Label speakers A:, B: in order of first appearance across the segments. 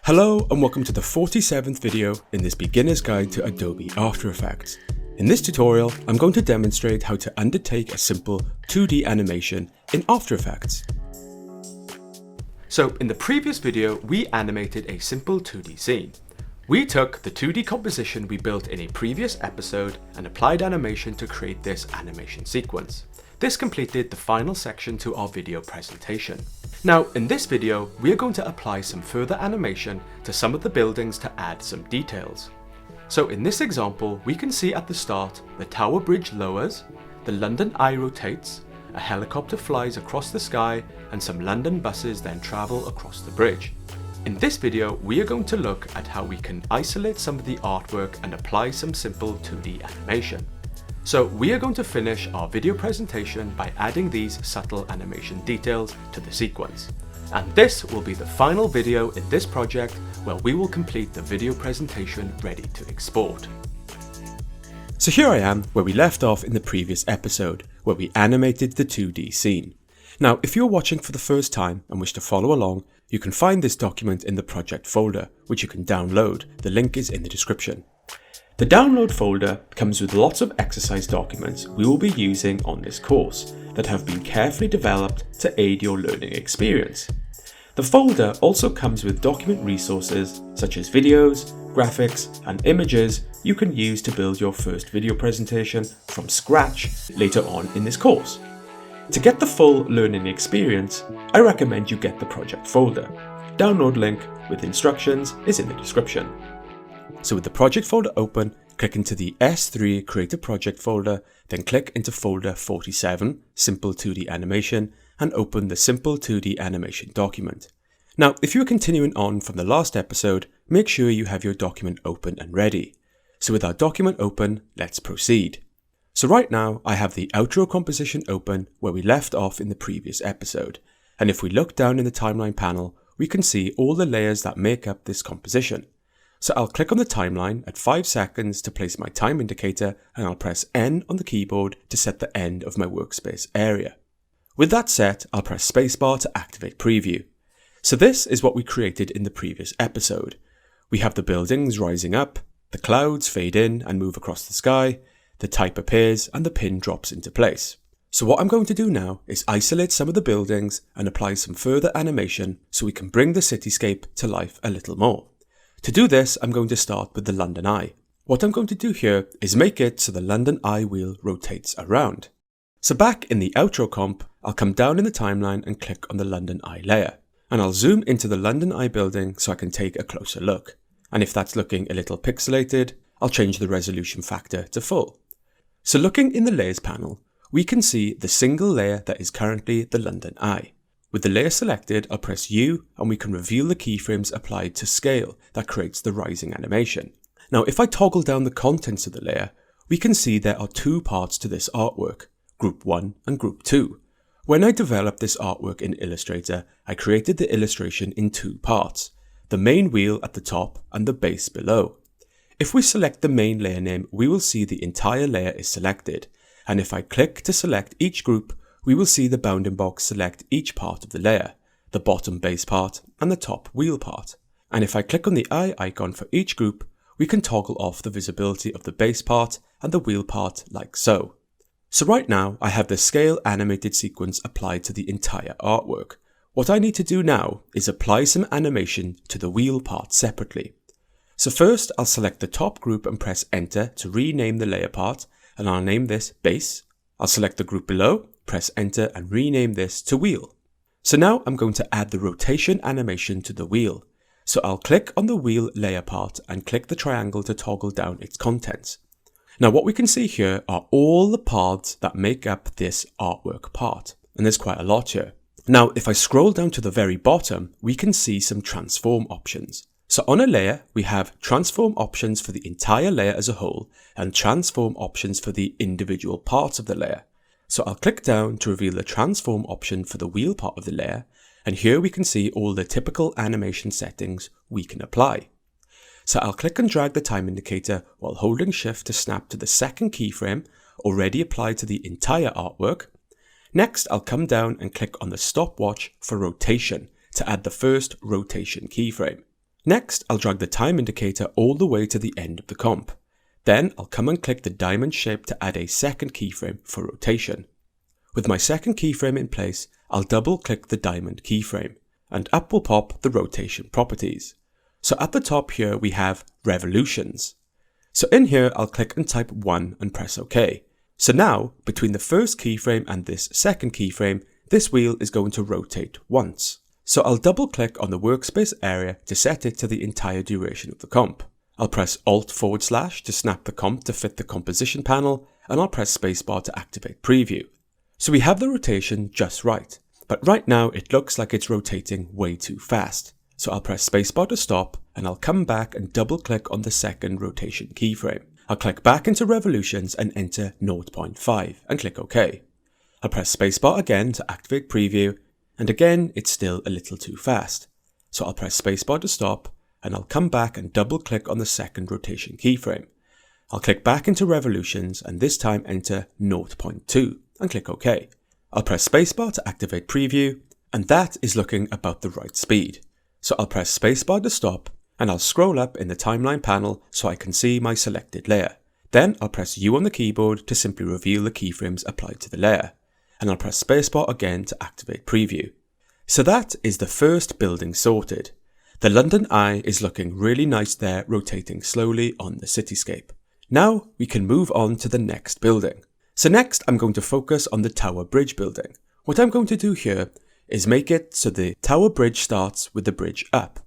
A: Hello and welcome to the 47th video in this beginner's guide to Adobe After Effects. In this tutorial, I'm going to demonstrate how to undertake a simple 2D animation in After Effects. So in the previous video, we animated a simple 2D scene. We took the 2D composition we built in a previous episode and applied animation to create this animation sequence. This completed the final section to our video presentation. Now, in this video, we are going to apply some further animation to some of the buildings to add some details. So in this example, we can see at the start, the Tower Bridge lowers, the London Eye rotates, a helicopter flies across the sky, and some London buses then travel across the bridge. In this video, we are going to look at how we can isolate some of the artwork and apply some simple 2D animation. So we are going to finish our video presentation by adding these subtle animation details to the sequence. And this will be the final video in this project where we will complete the video presentation ready to export. So here I am where we left off in the previous episode, where we animated the 2D scene. Now, if you're watching for the first time and wish to follow along, you can find this document in the project folder, which you can download. The link is in the description. The download folder comes with lots of exercise documents we will be using on this course that have been carefully developed to aid your learning experience. The folder also comes with document resources such as videos, graphics, and images you can use to build your first video presentation from scratch later on in this course. To get the full learning experience, I recommend you get the project folder. Download link with instructions is in the description. So with the project folder open, click into the S3 Creative Project folder, then click into folder 47, Simple 2D Animation, and open the Simple 2D Animation document. Now, if you're continuing on from the last episode, make sure you have your document open and ready. So with our document open, let's proceed. So right now, I have the outro composition open where we left off in the previous episode. And if we look down in the timeline panel, we can see all the layers that make up this composition. So I'll click on the timeline at 5 seconds to place my time indicator, and I'll press N on the keyboard to set the end of my workspace area. With that set, I'll press Spacebar to activate preview. So this is what we created in the previous episode. We have the buildings rising up, the clouds fade in and move across the sky, the type appears and the pin drops into place. So what I'm going to do now is isolate some of the buildings and apply some further animation so we can bring the cityscape to life a little more. To do this, I'm going to start with the London Eye. What I'm going to do here is make it so the London Eye wheel rotates around. So back in the outro comp, I'll come down in the timeline and click on the London Eye layer. And I'll zoom into the London Eye building so I can take a closer look. And if that's looking a little pixelated, I'll change the resolution factor to full. So looking in the layers panel, we can see the single layer that is currently the London Eye. With the layer selected, I'll press U and we can reveal the keyframes applied to scale that creates the rising animation. Now, if I toggle down the contents of the layer, we can see there are two parts to this artwork, Group 1 and Group 2. When I developed this artwork in Illustrator, I created the illustration in two parts, the main wheel at the top and the base below. If we select the main layer name, we will see the entire layer is selected, and if I click to select each group, we will see the bounding box select each part of the layer, the bottom base part and the top wheel part. And if I click on the eye icon for each group, we can toggle off the visibility of the base part and the wheel part like so. So right now I have the scale animated sequence applied to the entire artwork. What I need to do now is apply some animation to the wheel part separately. So first I'll select the top group and press enter to rename the layer part, and I'll name this base. I'll select the group below, press enter and rename this to wheel. So now I'm going to add the rotation animation to the wheel. So I'll click on the wheel layer part and click the triangle to toggle down its contents. Now what we can see here are all the paths that make up this artwork part, and there's quite a lot here. Now if I scroll down to the very bottom, we can see some transform options. So on a layer, we have transform options for the entire layer as a whole and transform options for the individual parts of the layer. So I'll click down to reveal the transform option for the wheel part of the layer, and here we can see all the typical animation settings we can apply. So I'll click and drag the time indicator while holding shift to snap to the second keyframe already applied to the entire artwork. Next, I'll come down and click on the stopwatch for rotation to add the first rotation keyframe. Next, I'll drag the time indicator all the way to the end of the comp. Then I'll come and click the diamond shape to add a second keyframe for rotation. With my second keyframe in place, I'll double click the diamond keyframe, and up will pop the rotation properties. So at the top here we have revolutions. So in here I'll click and type 1 and press OK. So now, between the first keyframe and this second keyframe, this wheel is going to rotate once. So I'll double click on the workspace area to set it to the entire duration of the comp. I'll press Alt / to snap the comp to fit the composition panel, and I'll press Spacebar to activate preview. So we have the rotation just right, but right now it looks like it's rotating way too fast. So I'll press Spacebar to stop, and I'll come back and double click on the second rotation keyframe. I'll click back into revolutions and enter 0.5 and click OK. I'll press Spacebar again to activate preview, and again it's still a little too fast. So I'll press Spacebar to stop, and I'll come back and double click on the second rotation keyframe. I'll click back into revolutions and this time enter 0.2 and click OK. I'll press Spacebar to activate preview, and that is looking about the right speed. So I'll press Spacebar to stop, and I'll scroll up in the timeline panel so I can see my selected layer. Then I'll press U on the keyboard to simply reveal the keyframes applied to the layer, and I'll press Spacebar again to activate preview. So that is the first building sorted. The London Eye is looking really nice there, rotating slowly on the cityscape. Now we can move on to the next building. So next I'm going to focus on the Tower Bridge building. What I'm going to do here is make it so the Tower Bridge starts with the bridge up.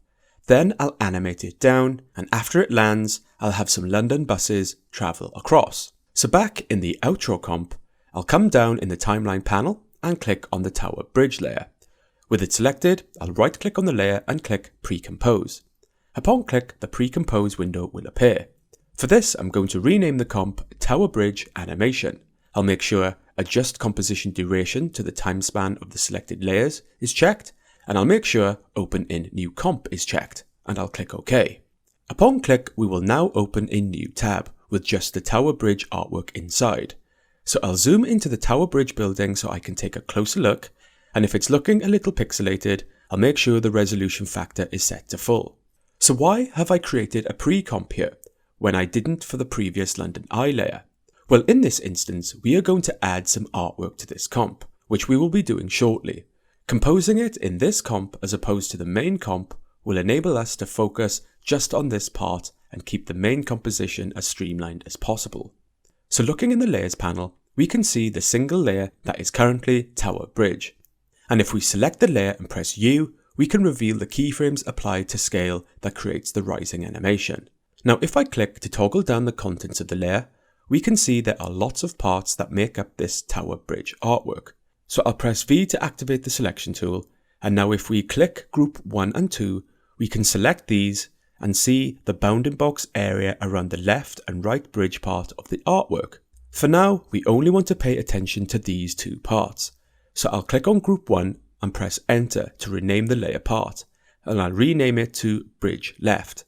A: Then I'll animate it down, and after it lands, I'll have some London buses travel across. So back in the outro comp, I'll come down in the timeline panel and click on the Tower Bridge layer. With it selected, I'll right click on the layer and click Pre-Compose. Upon click, the Pre-Compose window will appear. For this, I'm going to rename the comp Tower Bridge Animation. I'll make sure Adjust Composition Duration to the time span of the selected layers is checked, and I'll make sure Open in New Comp is checked, and I'll click OK. Upon click, we will now open a new tab with just the Tower Bridge artwork inside. So I'll zoom into the Tower Bridge building so I can take a closer look, and if it's looking a little pixelated, I'll make sure the resolution factor is set to full. So why have I created a pre-comp here, when I didn't for the previous London Eye layer? Well, in this instance, we are going to add some artwork to this comp, which we will be doing shortly. Composing it in this comp as opposed to the main comp will enable us to focus just on this part and keep the main composition as streamlined as possible. So looking in the layers panel, we can see the single layer that is currently Tower Bridge. And if we select the layer and press U, we can reveal the keyframes applied to scale that creates the rising animation. Now if I click to toggle down the contents of the layer, we can see there are lots of parts that make up this Tower Bridge artwork. So I'll press V to activate the selection tool, and now if we click group 1 and 2, we can select these and see the bounding box area around the left and right bridge part of the artwork. For now, we only want to pay attention to these two parts. So I'll click on group 1 and press enter to rename the layer part, and I'll rename it to Bridge Left.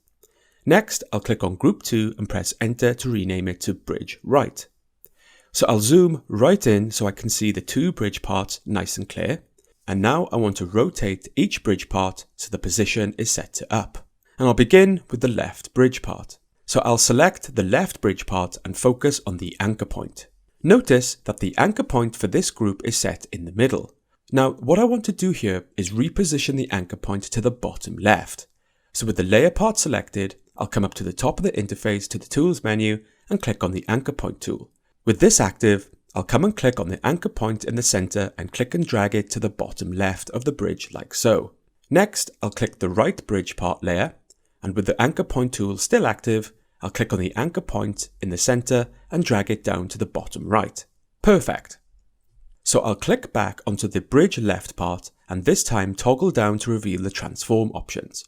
A: Next, I'll click on group 2 and press enter to rename it to Bridge Right. So I'll zoom right in so I can see the two bridge parts nice and clear. And now I want to rotate each bridge part so the position is set to up. And I'll begin with the left bridge part. So I'll select the left bridge part and focus on the anchor point. Notice that the anchor point for this group is set in the middle. Now what I want to do here is reposition the anchor point to the bottom left. So with the layer part selected, I'll come up to the top of the interface to the tools menu and click on the anchor point tool. With this active, I'll come and click on the anchor point in the center and click and drag it to the bottom left of the bridge like so. Next, I'll click the right bridge part layer, and with the anchor point tool still active, I'll click on the anchor point in the center and drag it down to the bottom right. Perfect. So I'll click back onto the bridge left part and this time toggle down to reveal the transform options.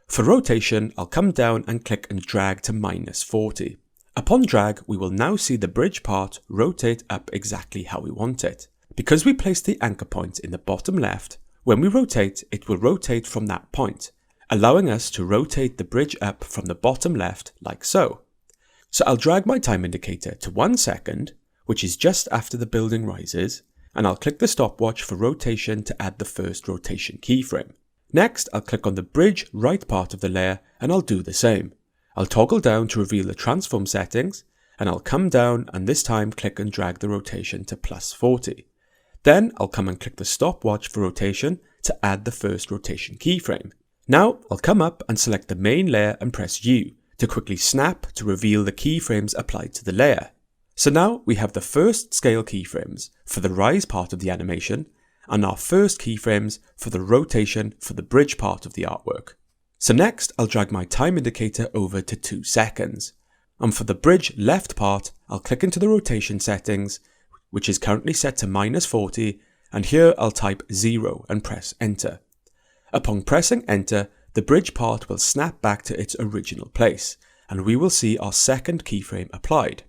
A: For rotation, I'll come down and click and drag to -40. Upon drag, we will now see the bridge part rotate up exactly how we want it. Because we placed the anchor point in the bottom left, when we rotate, it will rotate from that point, allowing us to rotate the bridge up from the bottom left like so. So I'll drag my time indicator to 1 second, which is just after the building rises, and I'll click the stopwatch for rotation to add the first rotation keyframe. Next, I'll click on the bridge right part of the layer and I'll do the same. I'll toggle down to reveal the transform settings, and I'll come down and this time click and drag the rotation to +40. Then I'll come and click the stopwatch for rotation to add the first rotation keyframe. Now I'll come up and select the main layer and press U to quickly snap to reveal the keyframes applied to the layer. So now we have the first scale keyframes for the rise part of the animation and our first keyframes for the rotation for the bridge part of the artwork. So next I'll drag my time indicator over to 2 seconds. And for the bridge left part, I'll click into the rotation settings, which is currently set to -40, and here I'll type 0 and press enter. Upon pressing enter, the bridge part will snap back to its original place, and we will see our second keyframe applied.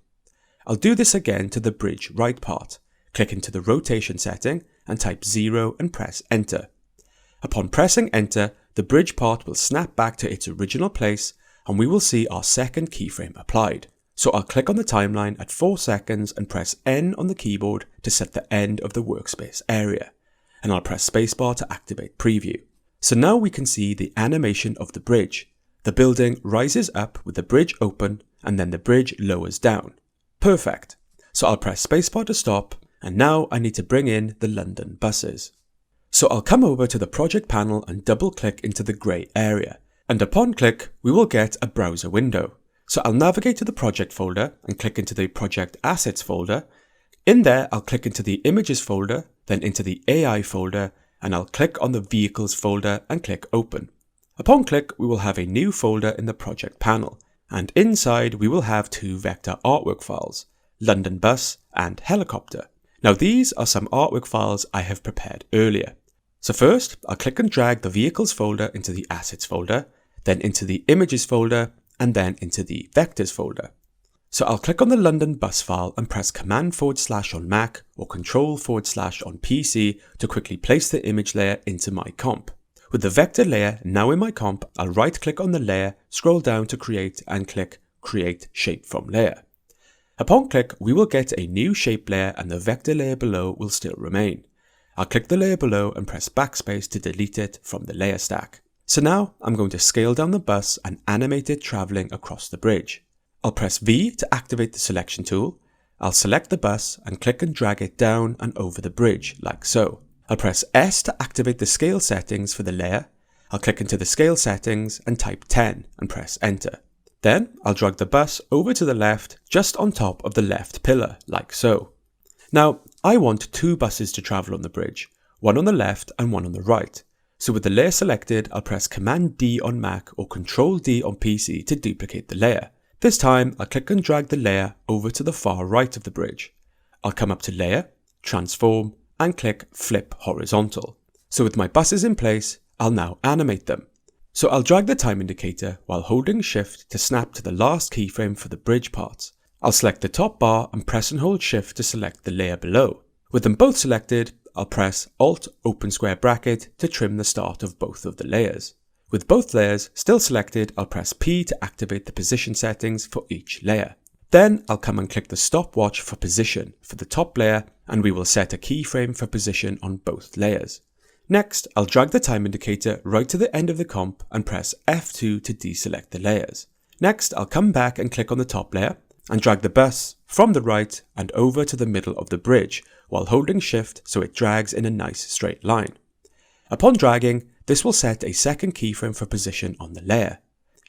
A: I'll do this again to the bridge right part, click into the rotation setting and type 0 and press enter. Upon pressing enter, the bridge part will snap back to its original place and we will see our second keyframe applied. So I'll click on the timeline at 4 seconds and press N on the keyboard to set the end of the workspace area. And I'll press spacebar to activate preview. So now we can see the animation of the bridge. The building rises up with the bridge open and then the bridge lowers down. Perfect. So I'll press spacebar to stop, and now I need to bring in the London buses. So I'll come over to the project panel and double click into the grey area. And upon click, we will get a browser window. So I'll navigate to the project folder and click into the project assets folder. In there, I'll click into the images folder, then into the AI folder, and I'll click on the vehicles folder and click open. Upon click, we will have a new folder in the project panel. And inside, we will have 2 vector artwork files, London bus and helicopter. Now these are some artwork files I have prepared earlier. So first, I'll click and drag the vehicles folder into the assets folder, then into the images folder, and then into the vectors folder. So I'll click on the London bus file and press Command// on Mac or Control// on PC to quickly place the image layer into my comp. With the vector layer now in my comp, I'll right click on the layer, scroll down to create and click Create Shape from Layer. Upon click, we will get a new shape layer and the vector layer below will still remain. I'll click the layer below and press Backspace to delete it from the layer stack. So now I'm going to scale down the bus and animate it travelling across the bridge. I'll press V to activate the selection tool. I'll select the bus and click and drag it down and over the bridge like so. I'll press S to activate the scale settings for the layer. I'll click into the scale settings and type 10 and press enter. Then I'll drag the bus over to the left just on top of the left pillar like so. Now I want 2 buses to travel on the bridge, one on the left and one on the right. So with the layer selected, I'll press Command D on Mac or Control D on PC to duplicate the layer. This time I'll click and drag the layer over to the far right of the bridge. I'll come up to Layer, Transform and click Flip Horizontal. So with my buses in place, I'll now animate them. So I'll drag the time indicator while holding Shift to snap to the last keyframe for the bridge parts. I'll select the top bar and press and hold Shift to select the layer below. With them both selected, I'll press Alt open square bracket to trim the start of both of the layers. With both layers still selected, I'll press P to activate the position settings for each layer. Then I'll come and click the stopwatch for position for the top layer and we will set a keyframe for position on both layers. Next, I'll drag the time indicator right to the end of the comp and press F2 to deselect the layers. Next, I'll come back and click on the top layer and drag the bus from the right and over to the middle of the bridge while holding Shift so it drags in a nice straight line. Upon dragging, this will set a second keyframe for position on the layer.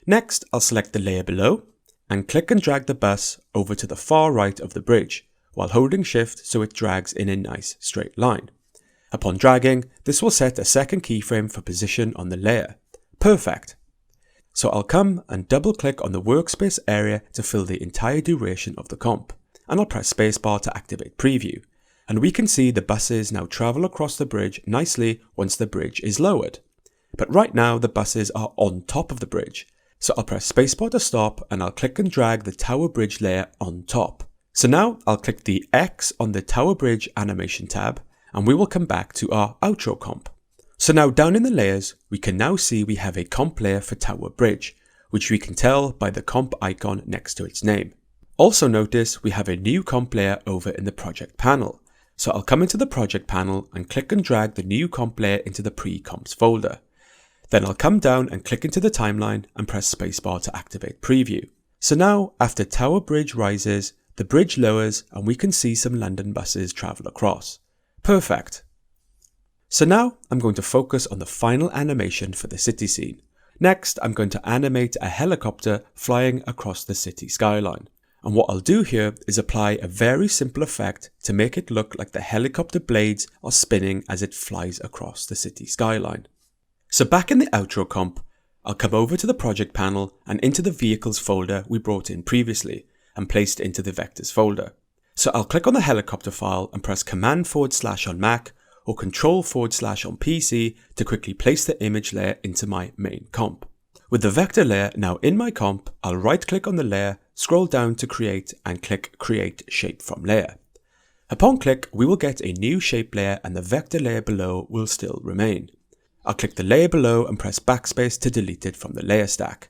A: Next, I'll select the layer below and click and drag the bus over to the far right of the bridge while holding Shift so it drags in a nice straight line. Upon dragging, this will set a second keyframe for position on the layer. Perfect. So I'll come and double click on the workspace area to fill the entire duration of the comp, and I'll press spacebar to activate preview. And we can see the buses now travel across the bridge nicely once the bridge is lowered. But right now the buses are on top of the bridge. So I'll press spacebar to stop and I'll click and drag the tower bridge layer on top. So now I'll click the X on the tower bridge animation tab and we will come back to our outro comp. So now down in the layers, we can now see we have a comp layer for tower bridge, which we can tell by the comp icon next to its name. Also notice we have a new comp layer over in the project panel. So I'll come into the project panel and click and drag the new comp layer into the pre-comps folder. Then I'll come down and click into the timeline and press Spacebar to activate preview. So now, after Tower Bridge rises, the bridge lowers and we can see some London buses travel across. Perfect. So now I'm going to focus on the final animation for the city scene. Next, I'm going to animate a helicopter flying across the city skyline. And what I'll do here is apply a very simple effect to make it look like the helicopter blades are spinning as it flies across the city skyline. So back in the outro comp, I'll come over to the project panel and into the vehicles folder we brought in previously and placed into the vectors folder. So I'll click on the helicopter file and press Command// on Mac or Control// on PC to quickly place the image layer into my main comp. With the vector layer now in my comp, I'll right click on the layer, scroll down to create and click Create Shape from Layer. Upon click, we will get a new shape layer and the vector layer below will still remain. I'll click the layer below and press Backspace to delete it from the layer stack.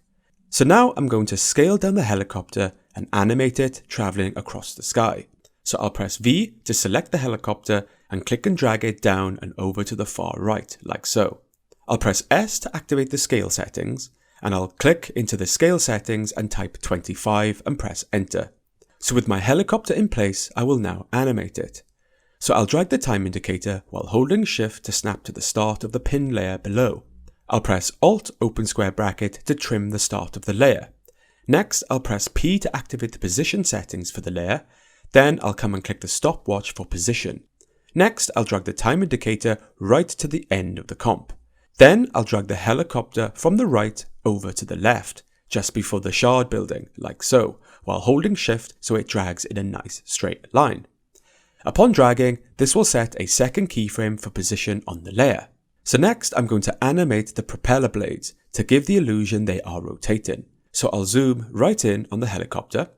A: So now I'm going to scale down the helicopter and animate it traveling across the sky. So I'll press V to select the helicopter and click and drag it down and over to the far right, like so. I'll press S to activate the scale settings, and I'll click into the scale settings and type 25 and press enter. So with my helicopter in place, I will now animate it. So I'll drag the time indicator while holding shift to snap to the start of the pin layer below. I'll press Alt open square bracket to trim the start of the layer. Next, I'll press P to activate the position settings for the layer. Then I'll come and click the stopwatch for position. Next, I'll drag the time indicator right to the end of the comp. Then I'll drag the helicopter from the right over to the left, just before the shard building, like so, while holding shift so it drags in a nice straight line. Upon dragging, this will set a second keyframe for position on the layer. So next I'm going to animate the propeller blades to give the illusion they are rotating. So I'll zoom right in on the helicopter,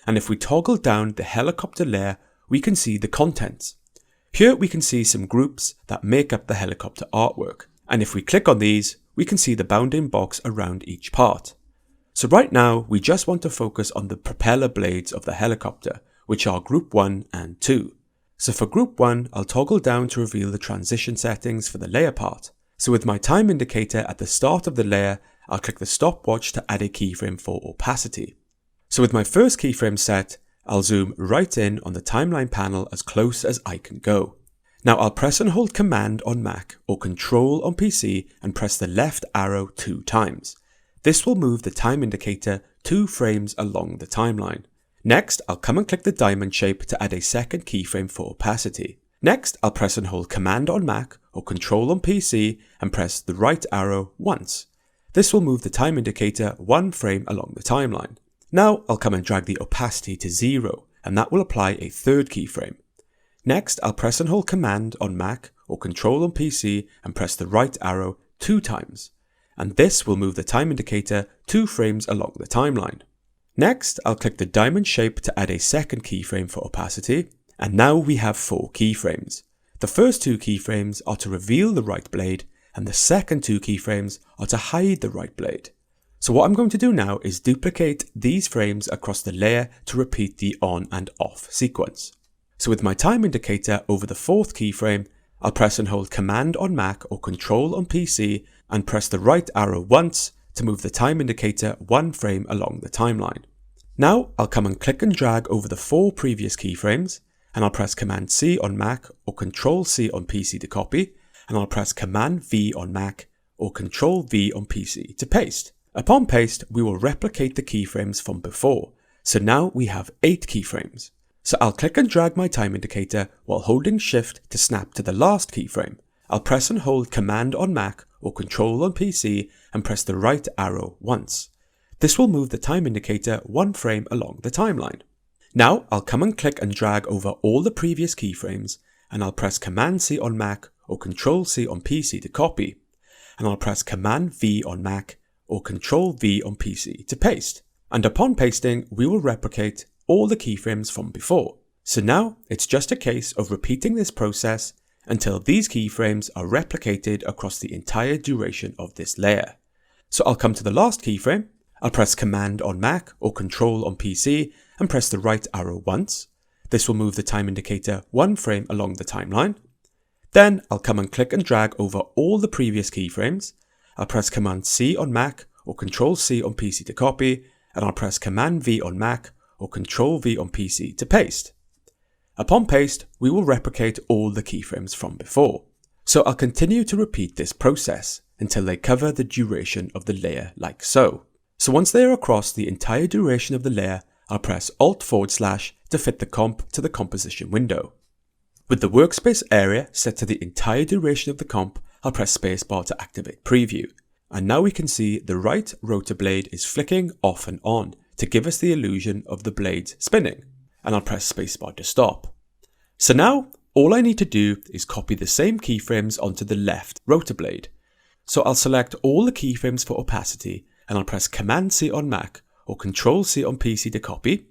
A: and if we toggle down the helicopter layer, we can see the contents. Here we can see some groups that make up the helicopter artwork, and if we click on these, we can see the bounding box around each part. So right now, we just want to focus on the propeller blades of the helicopter, which are group 1 and 2. So for group 1, I'll toggle down to reveal the transition settings for the layer part. So with my time indicator at the start of the layer, I'll click the stopwatch to add a keyframe for opacity. So with my first keyframe set, I'll zoom right in on the timeline panel as close as I can go. Now I'll press and hold Command on Mac or Control on PC and press the left arrow 2 times. This will move the time indicator 2 frames along the timeline. Next, I'll come and click the diamond shape to add a second keyframe for opacity. Next, I'll press and hold Command on Mac or Control on PC and press the right arrow once. This will move the time indicator 1 frame along the timeline. Now I'll come and drag the opacity to 0 and that will apply a third keyframe. Next, I'll press and hold Command on Mac or Control on PC and press the right arrow 2 times. And this will move the time indicator 2 frames along the timeline. Next, I'll click the diamond shape to add a second keyframe for opacity. And now we have 4 keyframes. The first 2 keyframes are to reveal the right blade and the second 2 keyframes are to hide the right blade. So what I'm going to do now is duplicate these frames across the layer to repeat the on and off sequence. So with my time indicator over the 4th keyframe, I'll press and hold Command on Mac or Control on PC and press the right arrow once to move the time indicator 1 frame along the timeline. Now I'll come and click and drag over the 4 previous keyframes and I'll press Command C on Mac or Control C on PC to copy, and I'll press Command V on Mac or Control V on PC to paste. Upon paste, we will replicate the keyframes from before. So now we have 8 keyframes. So I'll click and drag my time indicator while holding shift to snap to the last keyframe. I'll press and hold Command on Mac or Control on PC and press the right arrow once. This will move the time indicator 1 frame along the timeline. Now I'll come and click and drag over all the previous keyframes and I'll press Command C on Mac or Control C on PC to copy, and I'll press Command V on Mac or Control V on PC to paste. And upon pasting, we will replicate all the keyframes from before. So now it's just a case of repeating this process until these keyframes are replicated across the entire duration of this layer. So I'll come to the last keyframe, I'll press Command on Mac or Control on PC and press the right arrow once. This will move the time indicator 1 frame along the timeline. Then I'll come and click and drag over all the previous keyframes I'll press Command C on Mac or Ctrl C on PC to copy, and I'll press Command V on Mac or Ctrl V on PC to paste. Upon paste, we will replicate all the keyframes from before. So I'll continue to repeat this process until they cover the duration of the layer like so. So once they are across the entire duration of the layer, I'll press Alt / to fit the comp to the composition window. With the workspace area set to the entire duration of the comp, I'll press Spacebar to activate preview. And now we can see the right rotor blade is flicking off and on to give us the illusion of the blades spinning. And I'll press Spacebar to stop. So now, all I need to do is copy the same keyframes onto the left rotor blade. So I'll select all the keyframes for opacity, and I'll press Command C on Mac or Ctrl C on PC to copy.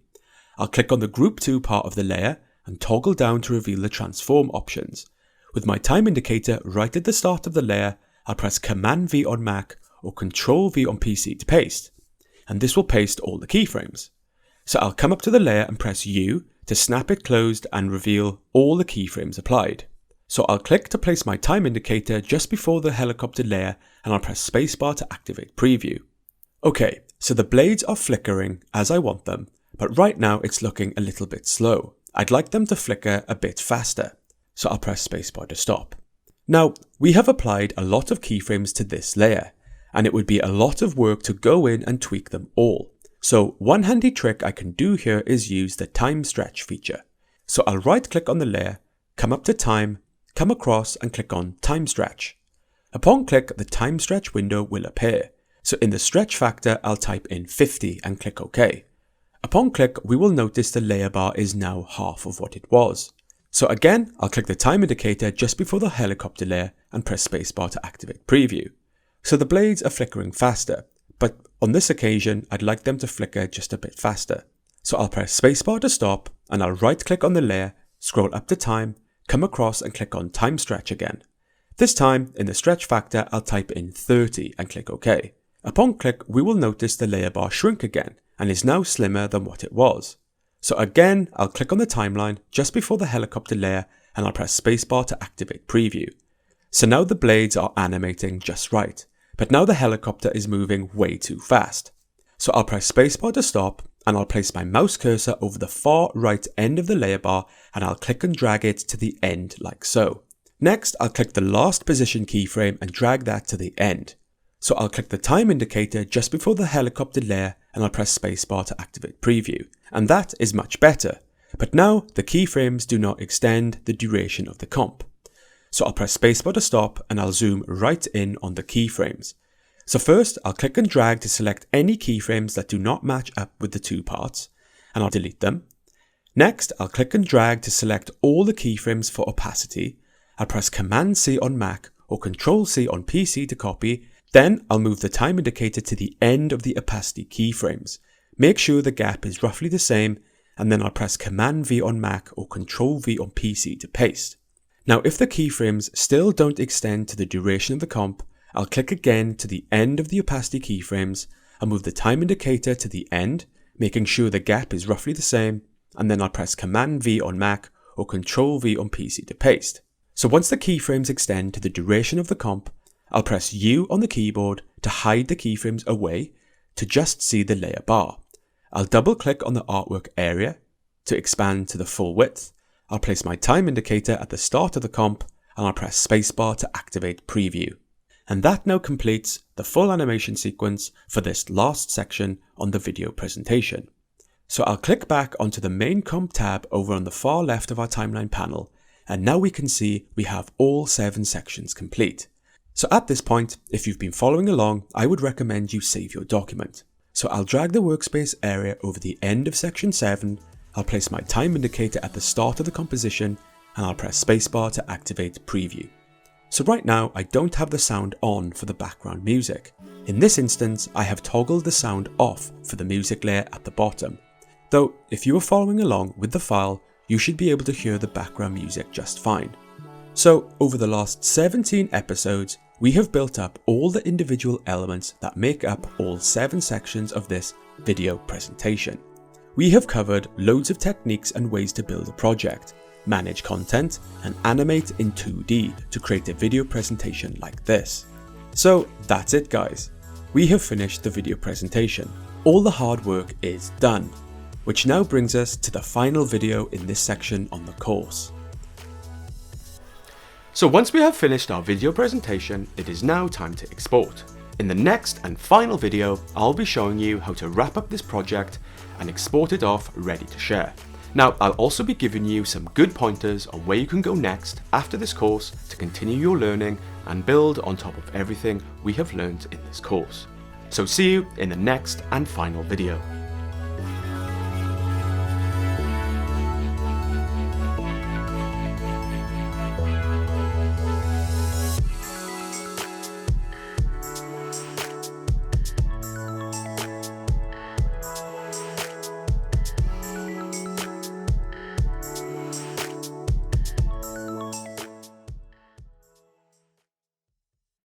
A: I'll click on the Group 2 part of the layer and toggle down to reveal the transform options. With my time indicator right at the start of the layer, I'll press Command V on Mac or Ctrl V on PC to paste. And this will paste all the keyframes. So I'll come up to the layer and press U to snap it closed and reveal all the keyframes applied. So I'll click to place my time indicator just before the helicopter layer, and I'll press Spacebar to activate preview. Okay, so the blades are flickering as I want them, but right now it's looking a little bit slow. I'd like them to flicker a bit faster, so I'll press Spacebar to stop. Now, we have applied a lot of keyframes to this layer, and it would be a lot of work to go in and tweak them all. So one handy trick I can do here is use the time stretch feature. So I'll right click on the layer, come up to time, come across and click on time stretch. Upon click, the time stretch window will appear. So in the stretch factor, I'll type in 50 and click OK. Upon click, we will notice the layer bar is now half of what it was. So again, I'll click the time indicator just before the helicopter layer and press Spacebar to activate preview. So the blades are flickering faster, but on this occasion, I'd like them to flicker just a bit faster. So I'll press Spacebar to stop, and I'll right click on the layer, scroll up to time, come across and click on time stretch again. This time, in the stretch factor, I'll type in 30 and click OK. Upon click, we will notice the layer bar shrink again and is now slimmer than what it was. So again, I'll click on the timeline just before the helicopter layer and I'll press Spacebar to activate preview. So now the blades are animating just right, but now the helicopter is moving way too fast. So I'll press Spacebar to stop, and I'll place my mouse cursor over the far right end of the layer bar and I'll click and drag it to the end like so. Next, I'll click the last position keyframe and drag that to the end. So I'll click the time indicator just before the helicopter layer and I'll press Spacebar to activate preview. And that is much better. But now the keyframes do not extend the duration of the comp. So I'll press Spacebar to stop and I'll zoom right in on the keyframes. So first I'll click and drag to select any keyframes that do not match up with the two parts and I'll delete them. Next I'll click and drag to select all the keyframes for opacity. I'll press Command C on Mac or Ctrl C on PC to copy. Then I'll move the time indicator to the end of the opacity keyframes. Make sure the gap is roughly the same, and then I'll press Command V on Mac or Ctrl V on PC to paste. Now if the keyframes still don't extend to the duration of the comp, I'll click again to the end of the opacity keyframes, I'll move the time indicator to the end, making sure the gap is roughly the same, and then I'll press Command V on Mac or Ctrl V on PC to paste. So once the keyframes extend to the duration of the comp, I'll press U on the keyboard to hide the keyframes away to just see the layer bar. I'll double click on the artwork area to expand to the full width. I'll place my time indicator at the start of the comp and I'll press Spacebar to activate preview. And that now completes the full animation sequence for this last section on the video presentation. So I'll click back onto the main comp tab over on the far left of our timeline panel, and now we can see we have all 7 sections complete. So at this point, if you've been following along, I would recommend you save your document. So I'll drag the workspace area over the end of section 7, I'll place my time indicator at the start of the composition, and I'll press Spacebar to activate preview. So right now I don't have the sound on for the background music. In this instance, I have toggled the sound off for the music layer at the bottom. Though if you are following along with the file, you should be able to hear the background music just fine. So over the last 17 episodes, we have built up all the individual elements that make up all 7 sections of this video presentation. We have covered loads of techniques and ways to build a project, manage content, and animate in 2D to create a video presentation like this. So that's it guys. We have finished the video presentation. All the hard work is done, which now brings us to the final video in this section on the course. So once we have finished our video presentation, it is now time to export. In the next and final video, I'll be showing you how to wrap up this project and export it off ready to share. Now, I'll also be giving you some good pointers on where you can go next after this course to continue your learning and build on top of everything we have learned in this course. So see you in the next and final video.